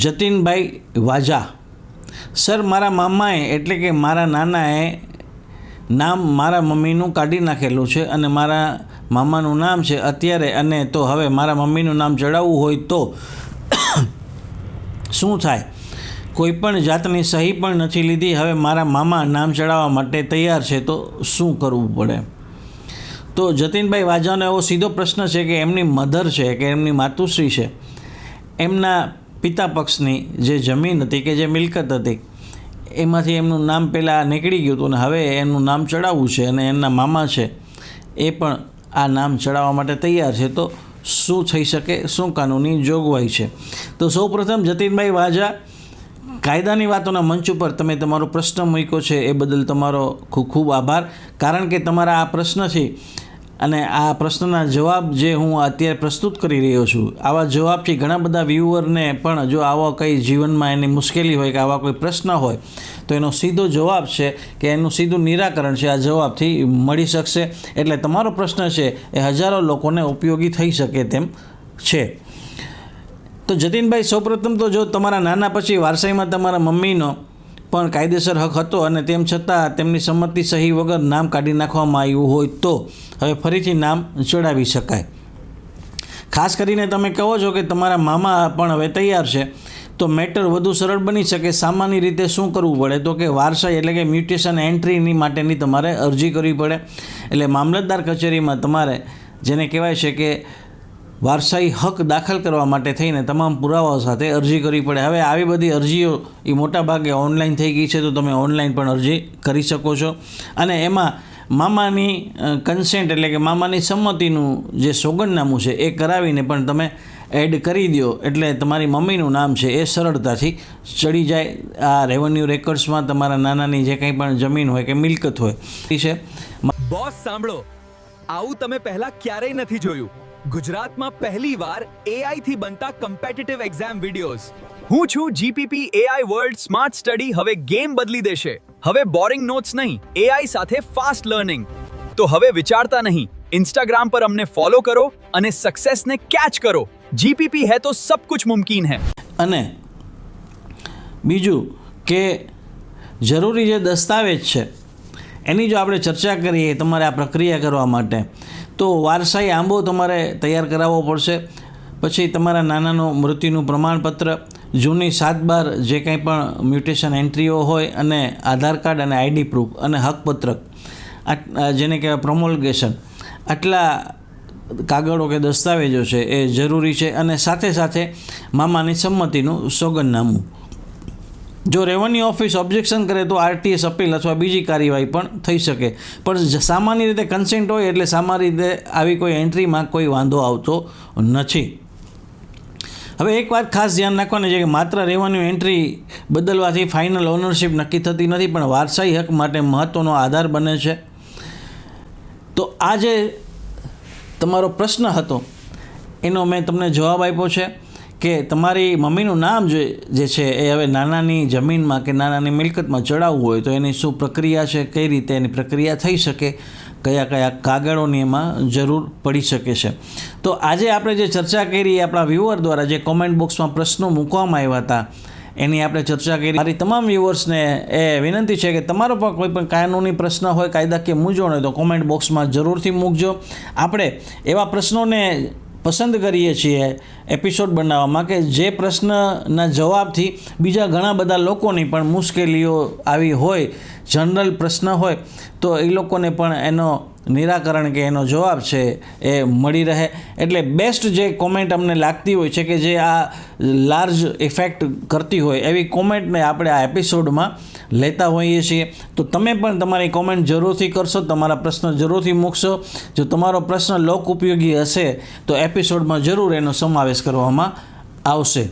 જતીનભાઈ વાજા. Sir, મારા મામાએ એટલે કે મારા નાનાએ નામ મારા મમ્મીનું કાઢી નાખેલું છે અને મારા મામાનું નામ છે અત્યારે, અને તો હવે મારા મમ્મીનું નામ ચડાવવું હોય તો શું થાય? કોઈ પણ જાતની સહી પણ નથી લીધી. હવે મારા મામા નામ ચડાવવા માટે તૈયાર છે તો શું કરવું પડે? તો જતીનભાઈ વાજાનો એવો સીધો પ્રશ્ન છે કે એમની મધર છે કે એમની માતુશ્રી છે, એમના પિતા પક્ષની જે જમીન હતી કે જે મિલકત હતી એમાંથી એમનું નામ પહેલાં નીકળી ગયું હતું, અને હવે એમનું નામ ચડાવવું છે અને એમના મામા છે એ પણ આ નામ ચડાવવા માટે તૈયાર છે. તો શું થઈ શકે? શું કાનૂની જોગવાઈ છે? તો સૌપ્રથમ જતીનભાઈ વાજા, કાયદાની વાતોના મંચ ઉપર તમે તમારો પ્રશ્ન મૂક્યો છે એ બદલ તમારો ખૂબ ખૂબ આભાર. કારણ કે તમારા આ પ્રશ્નથી અને આ પ્રશ્નના જવાબ જે હું અત્યારે પ્રસ્તુત કરી રહ્યો છું, આવા જવાબથી ઘણા બધા વ્યૂઅરને પણ જો આવા કંઈ જીવનમાં એની મુશ્કેલી હોય કે આવા કોઈ પ્રશ્ન હોય તો એનો સીધો જવાબ છે કે એનું સીધું નિરાકરણ છે આ જવાબથી મળી શકશે. એટલે તમારો પ્રશ્ન છે એ હજારો લોકોને ઉપયોગી થઈ શકે તેમ છે. તો જતીનભાઈ, સૌપ્રથમ તો જો તમારા નાના પછી વારસાઈમાં તમારા મમ્મીનો પણ કાયદેસર હક હતો અને તેમ છતાં તેમની સંમતિ સહી વગર નામ કાઢી નાખવામાં આવ્યું હોય તો હવે ફરીથી નામ ચડાવી શકાય. ખાસ કરીને તમે કહો છો કે તમારા મામા પણ હવે તૈયાર છે તો મેટર વધુ સરળ બની શકે. સામાન્ય રીતે શું કરવું પડે? તો કે વારસાઈ એટલે કે મ્યુટેશન એન્ટ્રીની માટેની તમારે અરજી કરવી પડે. એટલે મામલતદાર કચેરીમાં તમારે જેને કહેવાય છે કે વારસાઈ હક દાખલ કરવા માટે થઈને તમામ પુરાવાઓ સાથે અરજી કરવી પડે. હવે આવી બધી અરજીઓ એ મોટાભાગે ઓનલાઈન થઈ ગઈ છે, તો તમે ઓનલાઈન પણ અરજી કરી શકો છો. અને એમાં મામાની કન્સેન્ટ એટલે કે મામાની સંમતિનું જે સોગંદનામું છે એ કરાવીને પણ તમે એડ કરી દો એટલે તમારી મમ્મીનું નામ છે એ સરળતાથી ચડી જાય. આ રેવન્યુ રેકોર્ડ્સમાં તમારા નાનાની જે કંઈ પણ જમીન હોય કે મિલકત હોય છે. બોસ સાંભળો, આવું તમે પહેલા ક્યારેય નથી જોયું. ગુજરાતમાં પહેલીવાર AI થી બનતા કોમ્પિટિટિવ એક્ઝામ વિડિયોઝ. હું છું GPP AI world smart study. હવે ગેમ બદલી દેશે. હવે બોરિંગ નોટ્સ નહીં, AI સાથે ફાસ્ટ લર્નિંગ. તો હવે વિચારતા નહીં, इंस्टाग्राम पर हमने फॉलो करो અને सक्सेसને कैच करो. जीपीपी है तो सब कुछ मुमकिन है. અને બીજું કે જરૂરી જે દસ્તાવેજ છે એની જો આપણે ચર્ચા કરીએ તમારે આ પ્રક્રિયા કરવા માટે, તો વારસાઈ આંબો તમારે તૈયાર કરાવવો પડશે. પછી તમારા નાનાનું મૃત્યુનું પ્રમાણપત્ર, જૂની 7/12 જે કંઈ પણ મ્યુટેશન એન્ટ્રીઓ હોય, અને આધાર કાર્ડ અને ID પ્રૂફ અને હકપત્રક જેને કહેવાય પ્રોમોલ્ગેશન, આટલા કાગળો કે દસ્તાવેજો છે એ જરૂરી છે. અને સાથે સાથે મામાની સંમતિનું સોગંદનામું. જો રેવન્યુ ઓફિસ ઓબ્જેક્શન કરે તો RTS અપીલ અથવા બીજી કાર્યવાહી પણ થઈ શકે. પણ સામાન્ય રીતે કન્સેન્ટ હોય એટલે સામાન્ય રીતે આવી કોઈ એન્ટ્રીમાં કોઈ વાંધો આવતો નથી. હવે એક વાત ખાસ ધ્યાન રાખવાની છે કે માત્ર રેવન્યુ એન્ટ્રી બદલવાથી ફાઇનલ ઓનરશિપ નક્કી થતી નથી, પણ વારસાઈ હક માટે મહત્ત્વનો આધાર બને છે. તો આ જે તમારો પ્રશ્ન હતો એનો મેં તમને જવાબ આપ્યો છે કે તમારી મમ્મીનું નામ જે છે એ હવે નાનાની જમીનમાં કે નાનાની મિલકતમાં ચડાવવું હોય તો એની શું પ્રક્રિયા છે, કઈ રીતે એની પ્રક્રિયા થઈ શકે, કયા કયા કાગળોની એમાં જરૂર પડી શકે છે. તો આજે આપણે જે ચર્ચા કરી આપણા વ્યુઅર દ્વારા જે કોમેન્ટ બોક્સમાં પ્રશ્નો મૂકવામાં આવ્યા હતા એની આપણે ચર્ચા કરી. મારી તમામ વ્યુઅર્સને એ વિનંતી છે કે તમારો પણ કોઈ પણ કાનૂની પ્રશ્ન હોય, કાયદાકીય મૂંઝવણ હોય તો કોમેન્ટ બોક્સમાં જરૂરથી મૂકજો. આપણે એવા પ્રશ્નોને પસંદ કરીએ છીએ એપિસોડ બનાવવામાં કે જે પ્રશ્નના જવાબથી બીજા ઘણા બધા લોકોની પણ મુશ્કેલીઓ આવી હોય, જનરલ પ્રશ્ન હોય તો એ લોકોને પણ એનો નિરાકરણ કે એનો જવાબ છે એ મળી રહે. એટલે બેસ્ટ જે કોમેન્ટ અમને લાગતી હોય છે કે જે આ લાર્જ ઇફેક્ટ કરતી હોય એવી કોમેન્ટને આપણે આ એપિસોડમાં લેતા હોઈએ છીએ. તો તમે પણ તમારી કોમેન્ટ જરૂરથી કરશો, તમારા પ્રશ્ન જરૂરથી મૂકશો. જો તમારો પ્રશ્ન લોક ઉપયોગી હશે તો એપિસોડમાં જરૂર એનો સમાવેશ કરવામાં આવશે.